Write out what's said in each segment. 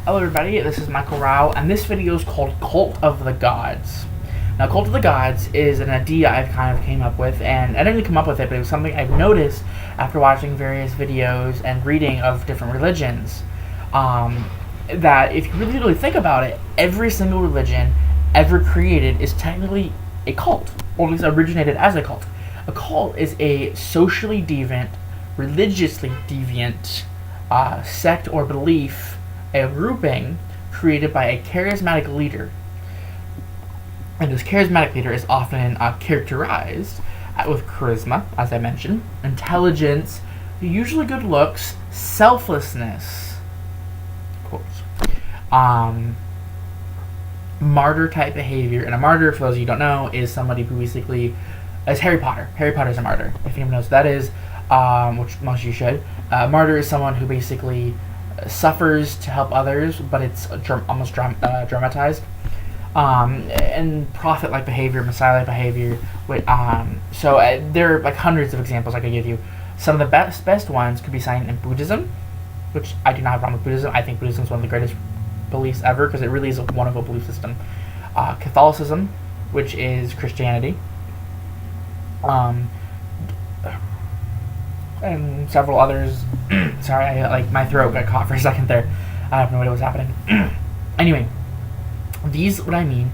Hello everybody, this is Michael Rao, and this video is called Cult of the Gods. Now, Cult of the Gods is an idea I've kind of came up with, and I didn't really come up with it, but it was something I've noticed after watching various videos and reading of different religions. That if you really think about it, every single religion ever created is technically a cult, or at least originated as a cult. A cult is a socially deviant, religiously deviant sect or belief, a grouping created by a charismatic leader. And this charismatic leader is often characterized with charisma, as I mentioned, intelligence, usually good looks, selflessness, quotes, martyr-type behavior. And a martyr, for those of you who don't know, is somebody who basically is Harry Potter. Harry Potter is a martyr, if anyone knows what that is, which most of you should. Martyr is someone who basically suffers to help others, but it's almost dramatized. And prophet-like behavior, Messiah-like behavior. There are like hundreds of examples I could give you. Some of the best ones could be seen in Buddhism, which I do not have a problem with Buddhism. I think Buddhism is one of the greatest beliefs ever because it really is a wonderful belief system. Catholicism, which is Christianity. And several others. Sorry, my throat got caught for a second there. I have no idea what's happening. Anyway, what I mean,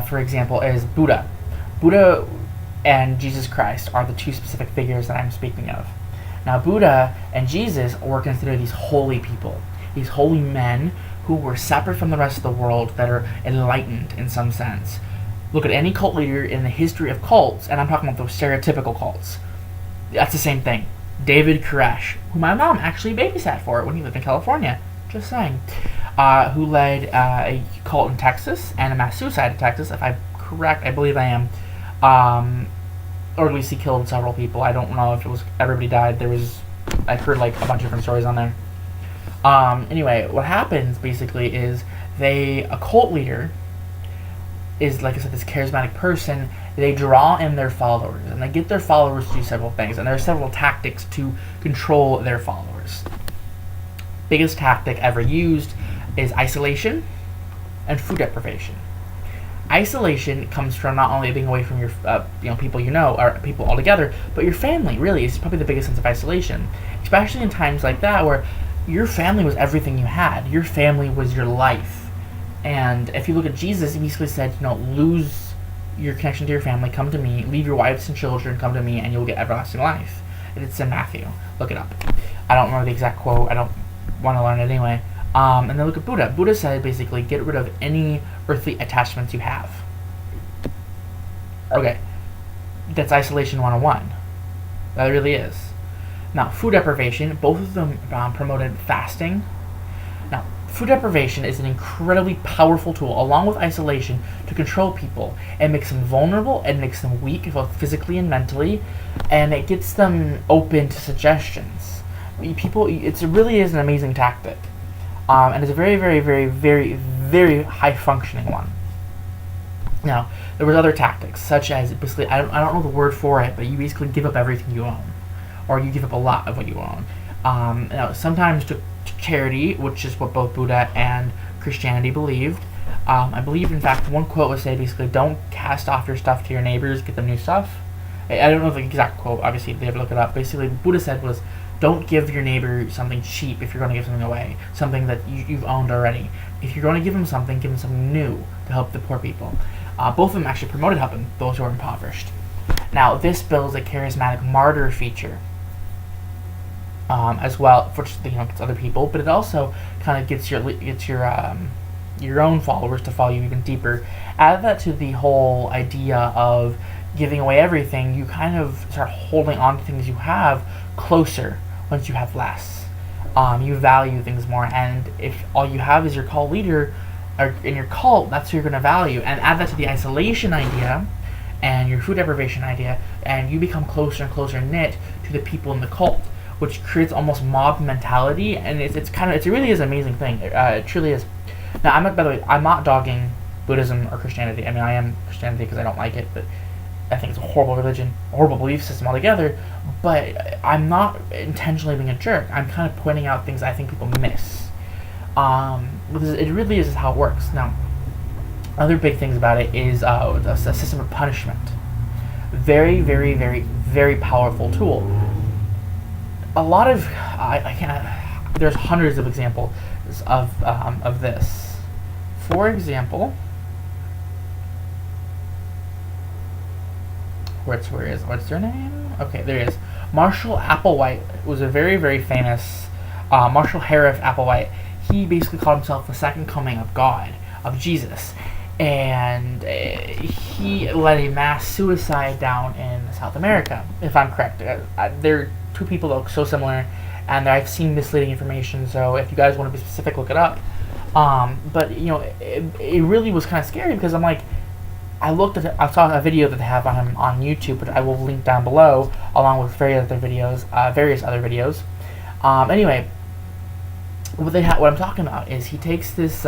for example, is Buddha. Buddha and Jesus Christ are the two specific figures that I'm speaking of. Now, Buddha and Jesus were considered these holy people, these holy men who were separate from the rest of the world, that are enlightened in some sense. Look at any cult leader in the history of cults, and I'm talking about those stereotypical cults. That's the same thing. David Koresh, who my mom actually babysat for when he lived in California, just saying, who led a cult in Texas and a mass suicide in Texas, if I'm correct, I believe I am, or at least he killed several people. I don't know if it was everybody died. I've heard a bunch of different stories on there. Anyway, what happens basically is a cult leader is, like I said, this charismatic person. They draw in their followers, and they get their followers to do several things, and there are several tactics to control their followers. Biggest tactic ever used is isolation and food deprivation. Isolation comes from not only being away from your people or people altogether, but your family. Really, is probably the biggest sense of isolation, especially in times like that where your family was everything you had. Your family was your life. And if you look at Jesus, he basically said, lose your connection to your family, come to me, leave your wives and children, come to me, and you'll get everlasting life. It's in Matthew. Look it up. I don't remember the exact quote. I don't want to learn it anyway. And then look at Buddha. Buddha said basically, get rid of any earthly attachments you have. Okay. That's isolation 101. That really is. Now, food deprivation, both of them promoted fasting. Now, food deprivation is an incredibly powerful tool, along with isolation, to control people. It makes them vulnerable, it makes them weak, both physically and mentally, and it gets them open to suggestions. It really is an amazing tactic. And it's a very, very, very, very, very high-functioning one. Now, there was other tactics, such as, basically, I don't know the word for it, but you basically give up everything you own, or you give up a lot of what you own. Now, sometimes to charity, which is what both Buddha and Christianity believed. I believe, in fact, one quote was say basically, don't cast off your stuff to your neighbors, get them new stuff. I don't know the exact quote, obviously they have to look it up. Basically, what Buddha said was, don't give your neighbor something cheap if you're going to give something away, something that you've owned already. If you're going to give them something new to help the poor people. Both of them actually promoted helping those who are impoverished. Now, this builds a charismatic martyr feature. As well, for gets other people, but it also kind of gets your own followers to follow you even deeper. Add that to the whole idea of giving away everything, you kind of start holding on to things you have closer once you have less. You value things more, and if all you have is your cult leader, or in your cult, that's who you're going to value. And add that to the isolation idea and your food deprivation idea, and you become closer and closer knit to the people in the cult, which creates almost mob mentality, and it really is an amazing thing. It truly is. Now, by the way, I'm not dogging Buddhism or Christianity. I mean, I am Christianity because I don't like it, but I think it's a horrible religion, a horrible belief system altogether, but I'm not intentionally being a jerk. I'm kind of pointing out things I think people miss. Because it really is how it works. Now, other big things about it is a system of punishment. Very, very, very, very powerful tool. A lot of I can't. There's hundreds of examples of this. For example, what's their name? Okay, there it is. Marshall Applewhite was a very, very famous Marshall Harif Applewhite. He basically called himself the second coming of God, of Jesus, and he led a mass suicide down in South America, if I'm correct. They're two people that look so similar, and I've seen misleading information, so if you guys want to be specific, look it up. But, it really was kind of scary, because I'm like, I saw a video that they have on him on YouTube, which I will link down below, along with various other videos. Anyway, what I'm talking about is he takes this,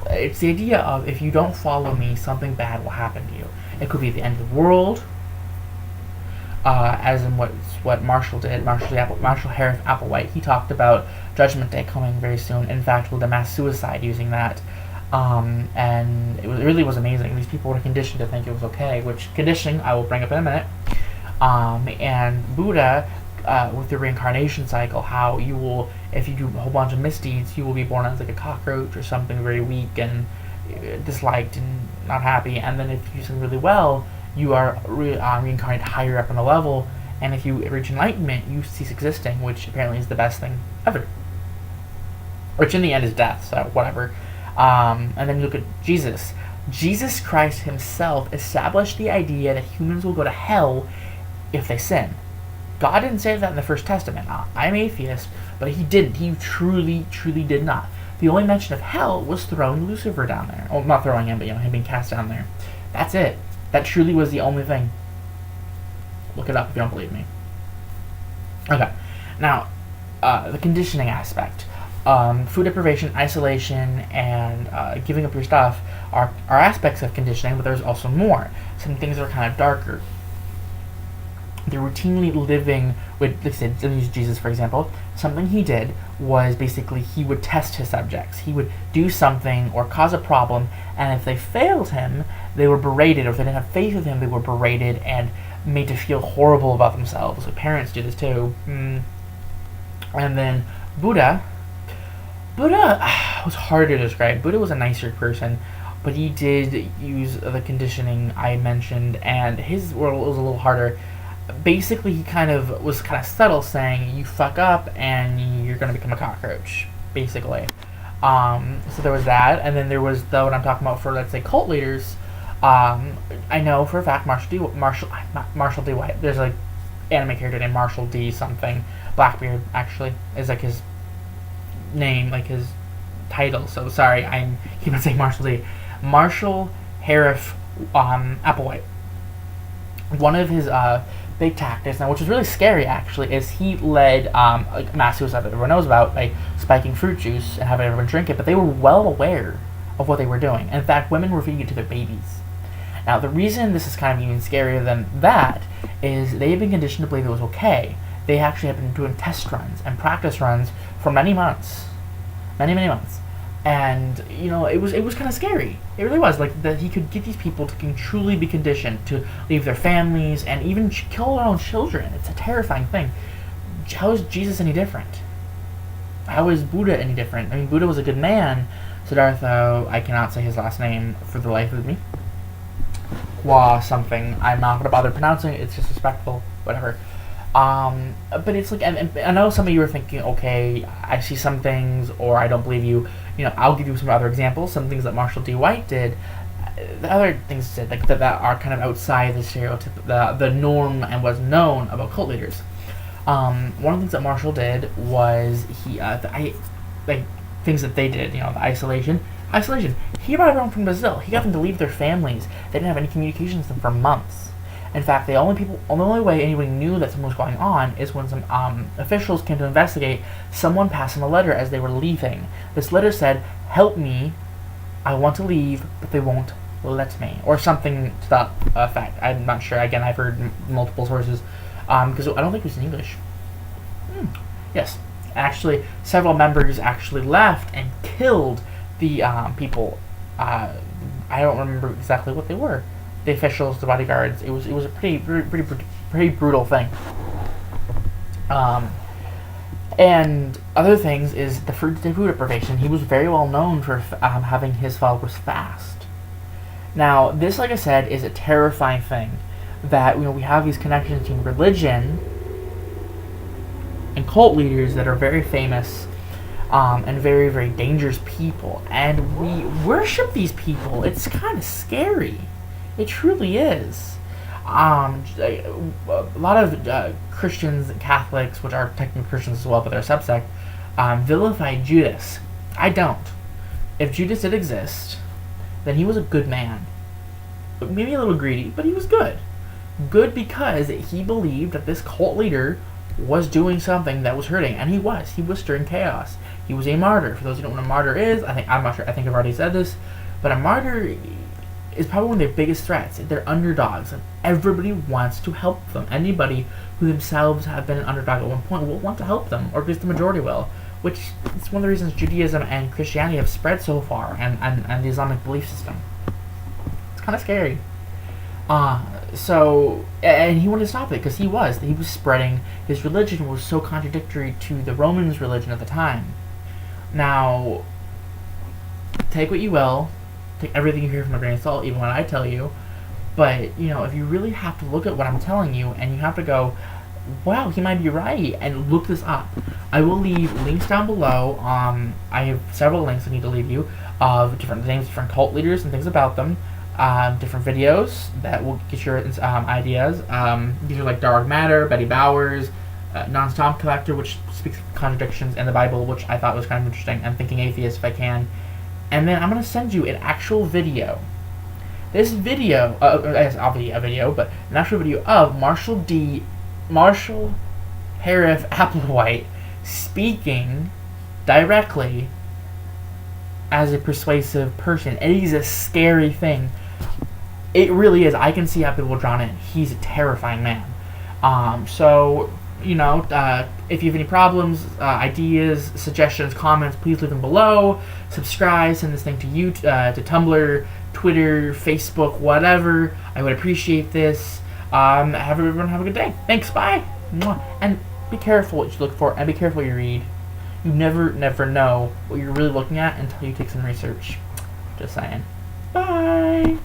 it's the idea of, if you don't follow me, something bad will happen to you. It could be the end of the world, as in what Marshall did. Marshall Harif Applewhite, he talked about Judgment Day coming very soon. In fact, with a mass suicide using that. And it really was amazing. These people were conditioned to think it was okay, which conditioning I will bring up in a minute. And Buddha, with the reincarnation cycle, how you will, if you do a whole bunch of misdeeds, you will be born as like a cockroach or something very weak and disliked and not happy. And then if you do something really well, you are reincarnated higher up on the level. And if you reach enlightenment, you cease existing, which apparently is the best thing ever. Which in the end is death, so whatever. And then you look at Jesus. Jesus Christ himself established the idea that humans will go to hell if they sin. God didn't say that in the First Testament. I'm atheist, but he didn't. He truly, truly did not. The only mention of hell was throwing Lucifer down there. Well, not throwing him, but him being cast down there. That's it. That truly was the only thing. Look it up if you don't believe me. Okay. Now, the conditioning aspect. Food deprivation, isolation, and giving up your stuff are aspects of conditioning, but there's also more. Some things are kind of darker. They're routinely living with, like I said, let me use Jesus for example. Something he did was basically he would test his subjects. He would do something or cause a problem, and if they failed him, they were berated, or if they didn't have faith in him, they were berated and made to feel horrible about themselves. Like parents do this too. And then Buddha was hard to describe. Buddha was a nicer person, but he did use the conditioning I mentioned, and his world was a little harder. Basically, he was kind of subtle, saying, you fuck up and you're going to become a cockroach, basically. So there was that, and then there was what I'm talking about for, let's say, cult leaders. I know for a fact Marshall D. White, there's an anime character named Marshall D. something. Blackbeard, actually, is like his name, like his title. So sorry, I'm keep on saying Marshall D. Marshall Harif Applewhite. One of his big tactics, now which is really scary actually, is he led mass suicide that everyone knows about, like spiking fruit juice and having everyone drink it, but they were well aware of what they were doing. In fact, women were feeding it to their babies. Now, the reason this is kind of even scarier than that is they have been conditioned to believe it was okay. They actually have been doing test runs and practice runs for many months. Many months. And, it was kind of scary. It really was. Like, that he could get these people to truly be conditioned to leave their families and even kill their own children. It's a terrifying thing. How is Jesus any different? How is Buddha any different? I mean, Buddha was a good man. Siddhartha, I cannot say his last name for the life of me. Hua something. I'm not going to bother pronouncing it. It's disrespectful. Whatever. But it's like, and I know some of you are thinking, okay, I see some things, or I don't believe you. I'll give you some other examples, some things that Marshall D. White did. The other things did, like that are kind of outside the stereotype, the norm, and was known about cult leaders. One of the things that Marshall did was things that they did, the isolation. He brought everyone from Brazil. He got them to leave their families. They didn't have any communication with them for months. In fact, the only way anybody knew that something was going on is when some officials came to investigate. Someone passed them a letter as they were leaving. This letter said, "Help me, I want to leave, but they won't let me," or something to that effect. I'm not sure. Again, I've heard multiple sources, because I don't think it was in English. Yes. Actually, several members actually left and killed the people. I don't remember exactly what they were. The officials, the bodyguards. It was a pretty brutal thing. And other things is the food deprivation. He was very well known for having his followers fast. Now, this, like I said, is a terrifying thing. That we have these connections between religion and cult leaders that are very famous and very, very dangerous people. And we worship these people. It's kind of scary. It truly is. A lot of Christians and Catholics, which are technically Christians as well, but they're a subsect, vilify Judas. I don't. If Judas did exist, then he was a good man. Maybe a little greedy, but he was good. Good because he believed that this cult leader was doing something that was hurting, and he was. He was stirring chaos. He was a martyr. For those who don't know what a martyr is, I'm not sure. I think I've already said this, but a martyr is probably one of their biggest threats. They're underdogs, and everybody wants to help them. Anybody who themselves have been an underdog at one point will want to help them, or at least the majority will. Which is one of the reasons Judaism and Christianity have spread so far, and the Islamic belief system. It's kind of scary. And he wanted to stop it because he was spreading. His religion was so contradictory to the Romans' religion at the time. Now, take what you will, take everything you hear from a grain of salt, even when I tell you. But if you really have to look at what I'm telling you, and you have to go, wow, he might be right, and look this up. I will leave links down below. I have several links I need to leave you of different names, different cult leaders, and things about them. Different videos that will get your ideas. These are like Dark Matter, Betty Bowers, Non-Stop Collector, which speaks of contradictions in the Bible, which I thought was kind of interesting, and Thinking Atheist if I can. And then I'm going to send you an actual video. This video, obviously a video, but an actual video of Marshall Harif Applewhite speaking directly as a persuasive person. It is a scary thing. It really is. I can see how people are drawn in. He's a terrifying man. If you have any problems, ideas, suggestions, comments, please leave them below. Subscribe, send this thing to you, to Tumblr, Twitter, Facebook, whatever. I would appreciate this. Everyone have a good day. Thanks, bye. And be careful what you look for, and be careful what you read. You never know what you're really looking at until you take some research. Just saying. Bye.